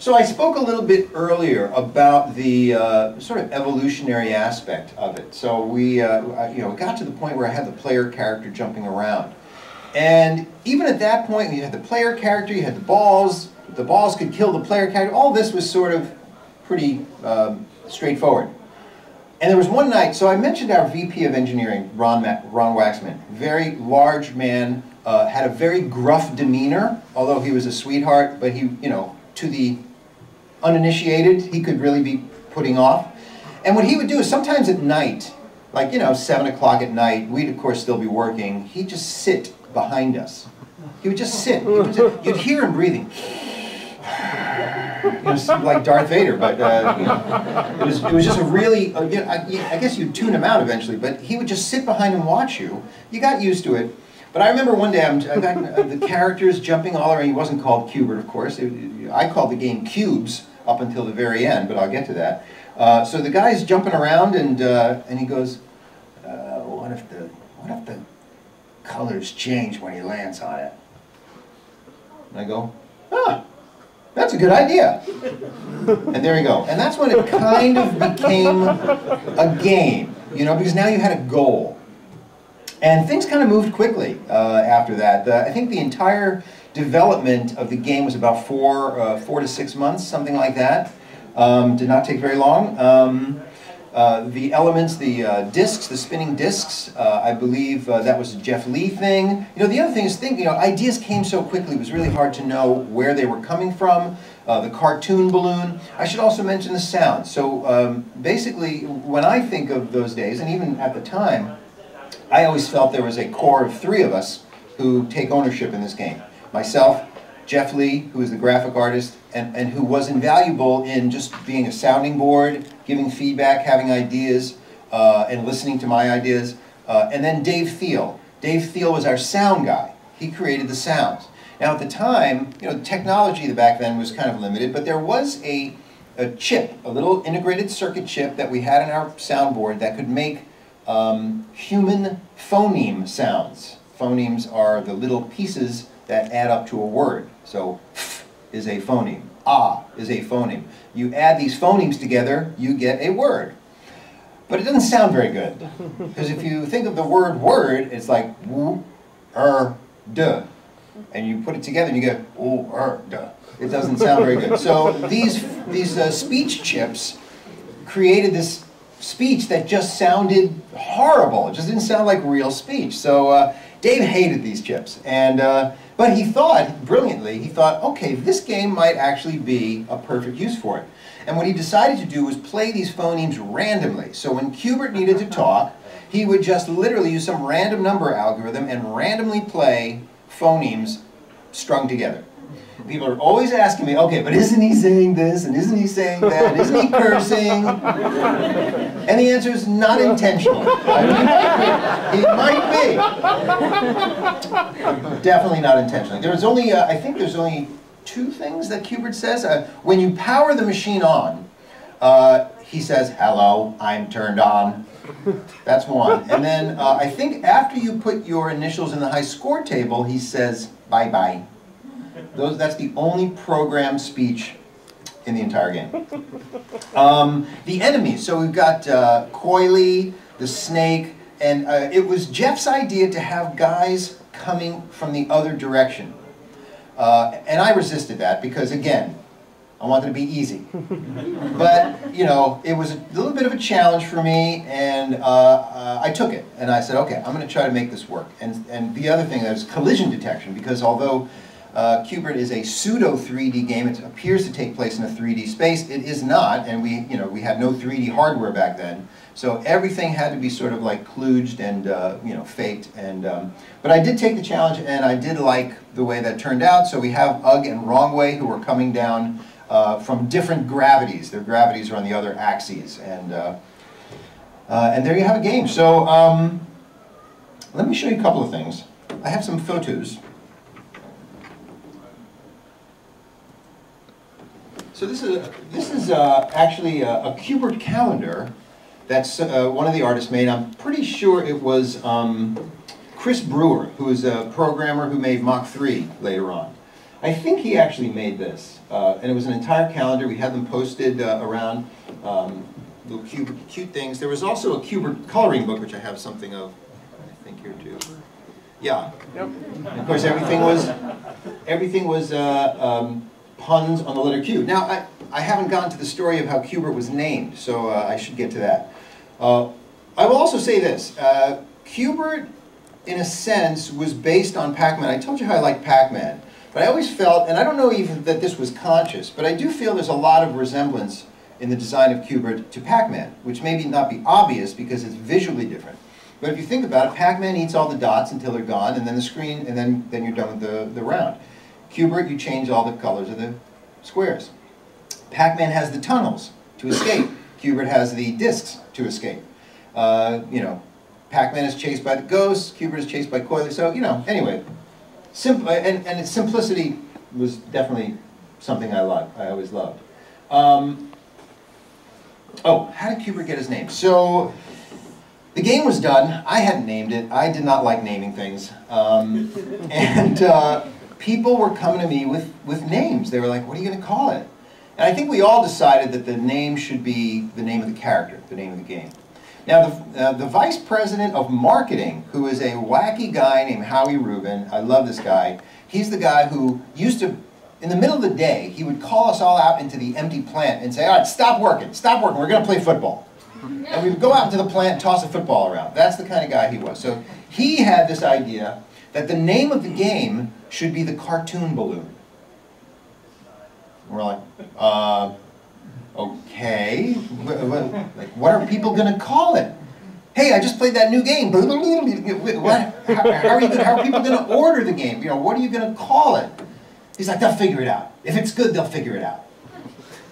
So I spoke a little bit earlier about the sort of evolutionary aspect of it. So we got to the point where I had the player character jumping around. And even at that point, you had the player character, you had the balls could kill the player character. All this was sort of pretty straightforward. And there was one night, so I mentioned our VP of Engineering, Ron Waxman, very large man, had a very gruff demeanor, although he was a sweetheart, but he, to the uninitiated, he could really be putting off. And what he would do is sometimes at night, like, 7 o'clock at night, we'd of course still be working, he'd just sit behind us. He would just sit. You'd hear him breathing. Like Darth Vader, but it was just a really, I guess you'd tune him out eventually, but he would just sit behind and watch you. You got used to it. But I remember one day, I got the characters jumping all around. He wasn't called Qbert, of course. I called the game Cubes up until the very end, but I'll get to that. So the guy's jumping around, and he goes, what if the colors change when he lands on it? And I go, that's a good idea. And there you go. And that's when it kind of became a game, because now you had a goal. And things kind of moved quickly after that. I think the entire development of the game was about 4 to 6 months, something like that. Did not take very long. The elements, the discs, the spinning discs, I believe that was a Jeff Lee thing. The other thing is, ideas came so quickly, it was really hard to know where they were coming from. The cartoon balloon. I should also mention the sound. So basically, when I think of those days, and even at the time, I always felt there was a core of 3 of us who take ownership in this game. Myself, Jeff Lee, who is the graphic artist, and who was invaluable in just being a sounding board, giving feedback, having ideas, and listening to my ideas. And then Dave Thiel. Dave Thiel was our sound guy. He created the sounds. Now at the time, technology back then was kind of limited, but there was a chip, a little integrated circuit chip that we had in our soundboard that could make human phoneme sounds. Phonemes are the little pieces that add up to a word. So, f is a phoneme. Ah is a phoneme. You add these phonemes together, you get a word. But it doesn't sound very good. Because if you think of the word word, it's like woo, duh. And you put it together and you get ooh, duh. It doesn't sound very good. So these speech chips created this speech that just sounded horrible. It just didn't sound like real speech. So Dave hated these chips. But he thought, brilliantly, okay, this game might actually be a perfect use for it. And what he decided to do was play these phonemes randomly. So when Qbert needed to talk, he would just literally use some random number algorithm and randomly play phonemes strung together. People are always asking me, okay, but isn't he saying this, and isn't he saying that, and isn't he cursing? And the answer is not intentionally. It might be. Definitely not intentionally. There's only, I think there's only 2 things that Qbert says. When you power the machine on, he says, hello, I'm turned on. That's one. And then I think after you put your initials in the high score table, he says, bye-bye. That's the only programmed speech in the entire game. The enemies, so we've got Coily, the snake, and it was Jeff's idea to have guys coming from the other direction. And I resisted that because, again, I wanted it to be easy. But, it was a little bit of a challenge for me, and I took it. And I said, okay, I'm going to try to make this work. And the other thing is collision detection, because although Qbert is a pseudo 3D game, it appears to take place in a 3D space. It is not, and we had no 3D hardware back then. So everything had to be sort of like kludged and faked. But I did take the challenge, and I did like the way that turned out. So we have Ugg and Wrongway who are coming down from different gravities. Their gravities are on the other axes, and there you have a game. So let me show you a couple of things. I have some photos. So this is actually a Cupid calendar that's one of the artists made. I'm pretty sure it was Chris Brewer, who is a programmer who made Mach 3 later on. I think he actually made this, and it was an entire calendar. We had them posted around, little cute things. There was also a Qbert coloring book, which I have something of, I think here too. Yeah. Yep. And of course, everything was puns on the letter Q. Now, I haven't gotten to the story of how Qbert was named, so I should get to that. I will also say this. Qbert, in a sense, was based on Pac-Man. I told you how I like Pac-Man. But I always felt, and I don't know even that this was conscious, but I do feel there's a lot of resemblance in the design of Qbert to Pac-Man, which maybe not be obvious because it's visually different. But if you think about it, Pac-Man eats all the dots until they're gone, and then the screen, and then you're done with the round. Qbert, you change all the colors of the squares. Pac-Man has the tunnels to escape. Qbert has the discs to escape. You know, Pac-Man is chased by the ghosts, Qbert is chased by Coily, so, you know, anyway. Simple, and its simplicity was definitely something I always loved. Oh, how did Qbert get his name? So, the game was done. I hadn't named it. I did not like naming things. People were coming to me with names. They were like, what are you going to call it? And I think we all decided that the name should be the name of the character, the name of the game. Now, the vice president of marketing, who is a wacky guy named Howie Rubin, I love this guy. He's the guy who used to, in the middle of the day, he would call us all out into the empty plant and say, all right, stop working, we're going to play football. And we would go out into the plant and toss a football around. That's the kind of guy he was. So he had this idea that the name of the game should be the cartoon balloon. And we're like, okay, like, what are people going to call it? Hey, I just played that new game. What? How are people going to order the game? You know, what are you going to call it? He's like, they'll figure it out. If it's good, they'll figure it out.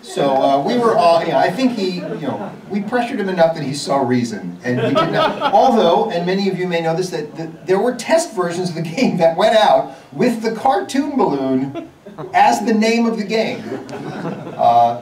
So we were all, you know, I think he, you know, we pressured him enough that he saw reason, and he did not. Although, and many of you may know this, that there were test versions of the game that went out with the cartoon balloon as the name of the game.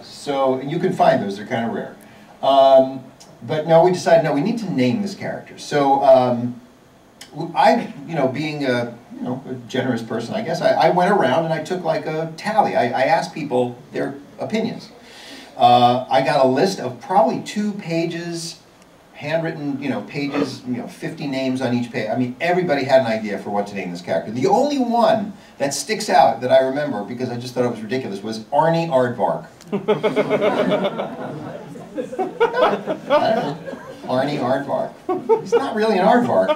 So you can find those; they're kind of rare. But no, we decided no, we need to name this character. So I, you know, being a generous person, I guess, I went around and I took like a tally. I asked people their opinions. I got a list of probably 2 pages, handwritten, pages, 50 names on each page. I mean, everybody had an idea for what to name this character. The only one that sticks out that I remember, because I just thought it was ridiculous, was Arnie Aardvark. I don't know. Arnie Aardvark. He's not really an aardvark.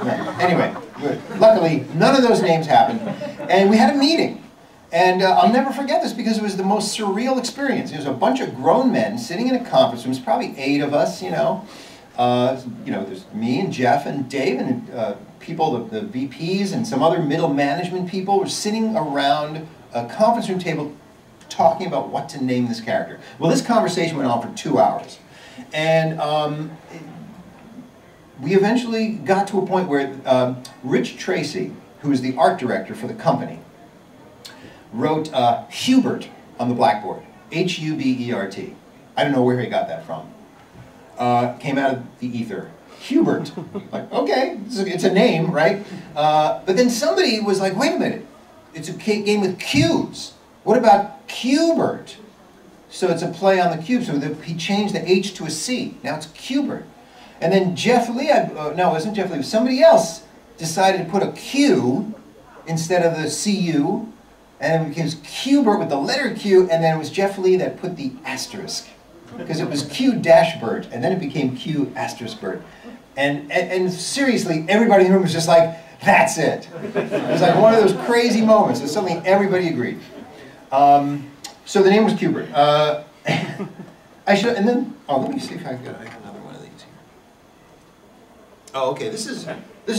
No. Anyway, luckily, none of those names happened. And we had a meeting. And I'll never forget this because it was the most surreal experience. It was a bunch of grown men sitting in a conference room. There's probably 8 of us, there's me and Jeff and Dave and people, the VPs and some other middle management people were sitting around a conference room table talking about what to name this character. Well, this conversation went on for 2 hours. And we eventually got to a point where Rich Tracy, who is the art director for the company, wrote Qbert on the blackboard. H-U-B-E-R-T. I don't know where he got that from. Came out of the ether. Qbert. Like, okay, it's a name, right? But then somebody was like, wait a minute. It's a game with cubes. What about Qbert? So it's a play on the cube. So he changed the H to a C. Now it's Qbert. And then Jeff Lee, no, it wasn't Jeff Lee, it was somebody else decided to put a Q instead of the C-U. And it became Qbert with the letter Q, and then it was Jeff Lee that put the asterisk. Because it was Q-Bert, and then it became Q*Bert. And seriously, everybody in the room was just like, that's it. It was like one of those crazy moments. It's something everybody agreed. So the name was Qbert. I should, and then, let me see if I have another one of these here. Oh, okay, this is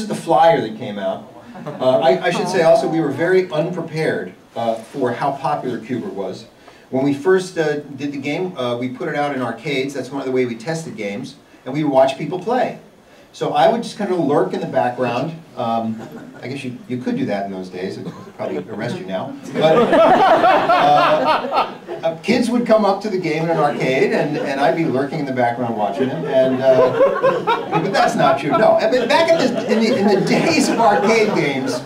the flyer that came out. I should say also we were very unprepared for how popular Qbert was. When we first did the game, we put it out in arcades. That's one of the ways we tested games. And we would watch people play. So I would just kind of lurk in the background. I guess you could do that in those days. It would probably arrest you now. But kids would come up to the game in an arcade, and I'd be lurking in the background watching them. And but that's not true. No, back in the days of arcade games,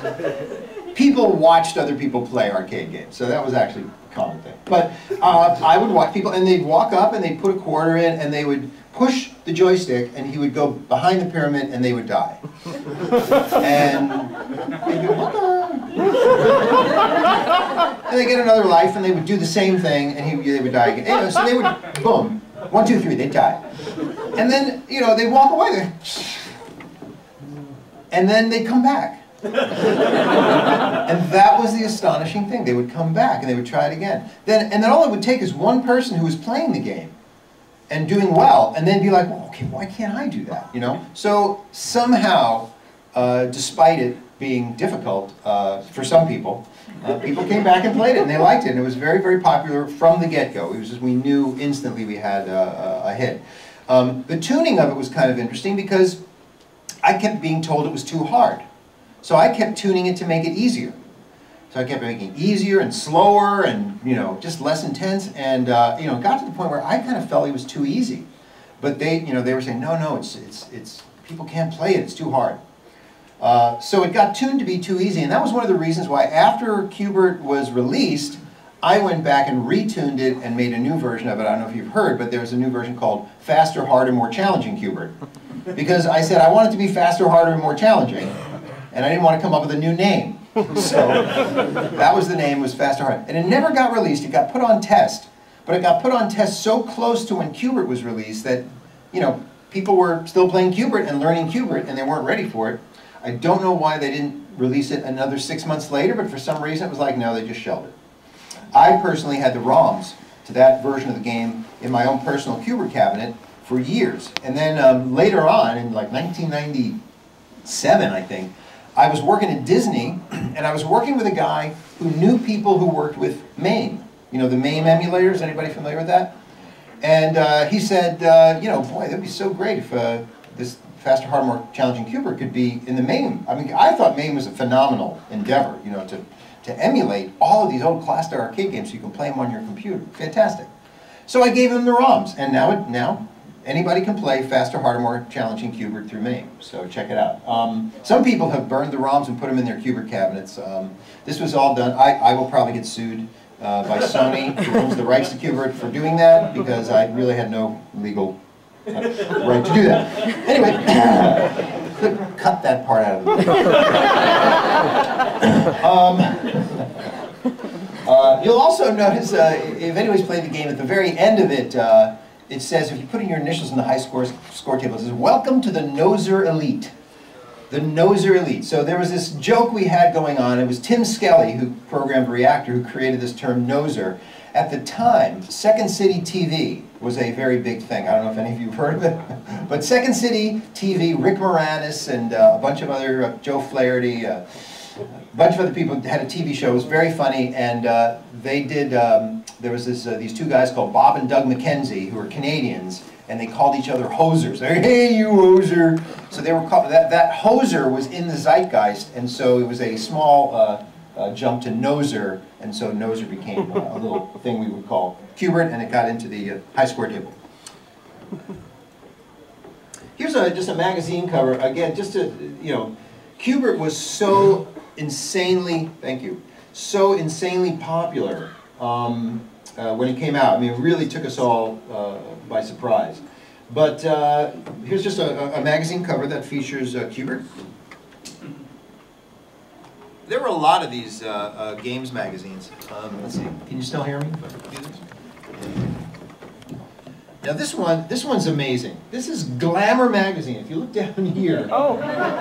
people watched other people play arcade games, so that was actually a common thing. But I would watch people, and they'd walk up and they'd put a quarter in, and they would push the joystick, and he would go behind the pyramid, and they would die. And they'd go, and they get another life, and they would do the same thing, and they would die again. Anyway, so they would, boom, 1, 2, 3, they'd die. And then, you know, they'd walk away, and then they'd come back. And that was the astonishing thing. They would come back, and they would try it again. And then all it would take is one person who was playing the game and doing well, and then be like, well, okay, why can't I do that, you know? So somehow, despite it being difficult for some people, people came back and played it, and they liked it, and it was very, very popular from the get-go. It was just, we knew instantly we had a hit. The tuning of it was kind of interesting because I kept being told it was too hard. So I kept tuning it to make it easier. So I kept making it easier and slower and, you know, just less intense, and, you know, got to the point where I kind of felt it was too easy. But they, you know, they were saying, no, no, it's people can't play it, it's too hard. So it got tuned to be too easy, and that was one of the reasons why after Qbert was released, I went back and retuned it and made a new version of it. I don't know if you've heard, but there's a new version called Faster, Harder, More Challenging Qbert. Because I said I want it to be faster, harder, and more challenging, and I didn't want to come up with a new name. So that was the name, was Faster, Harder. And it never got released, it got put on test. But it got put on test so close to when Qbert was released that, you know, people were still playing Qbert and learning Qbert, and they weren't ready for it. I don't know why they didn't release it another 6 months later, but for some reason it was like, no, they just shelved it. I personally had the ROMs to that version of the game in my own personal Qbert cabinet for years. And then later on, in like 1997, I think, I was working at Disney, and I was working with a guy who knew people who worked with MAME. You know, the MAME emulators, anybody familiar with that? And he said, you know, boy, that'd be so great if this Faster, Harder, More Challenging Qbert could be in the MAME. I mean, I thought MAME was a phenomenal endeavor, you know, to emulate all of these old classic arcade games so you can play them on your computer. Fantastic. So I gave him the ROMs, and now anybody can play Faster, Harder, More Challenging Qbert through MAME. So check it out. Some people have burned the ROMs and put them in their Qbert cabinets. This was all done. I will probably get sued by Sony, who owns the rights to Qbert, for doing that, because I really had no legal right to do that. Anyway, cut that part out of the you'll also notice, if anybody's played the game, at the very end of it, it says, if you put in your initials in the high score table, it says, welcome to the Noser Elite. The Noser Elite. So there was this joke we had going on. It was Tim Skelly, who programmed Reactor, who created this term Noser. At the time, Second City TV was a very big thing. I don't know if any of you have heard of it. But Second City TV, Rick Moranis and a bunch of other, Joe Flaherty, a bunch of other people had a TV show. It was very funny, and they did, there was these two guys called Bob and Doug McKenzie, who were Canadians, and they called each other hosers. They're, hey, you hoser. So they were called, that hoser was in the zeitgeist, and so it was a small jump to Noser, and so Noser became a little thing we would call Qbert, and it got into the high score table. Here's just a magazine cover. Again, just to, you know, Qbert was so insanely, thank you, so insanely popular when it came out. I mean, it really took us all by surprise. But here's just a magazine cover that features Qbert. There were a lot of these games magazines. Let's see, can you still hear me? Now this one's amazing. This is Glamour Magazine. If you look down here,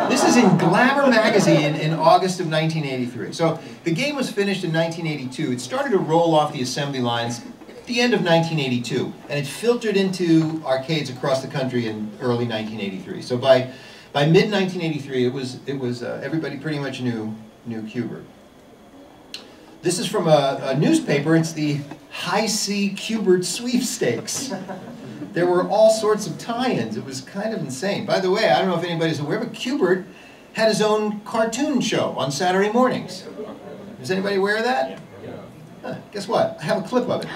this is in Glamour Magazine in August of 1983. So the game was finished in 1982. It started to roll off the assembly lines at the end of 1982, and it filtered into arcades across the country in early 1983. So by mid-1983, it was everybody pretty much knew Qbert. This is from a newspaper. It's the High C Qbert Sweepstakes. There were all sorts of tie-ins. It was kind of insane. By the way, I don't know if anybody's aware, but Qbert had his own cartoon show on Saturday mornings. Is anybody aware of that? Huh, guess what? I have a clip of it.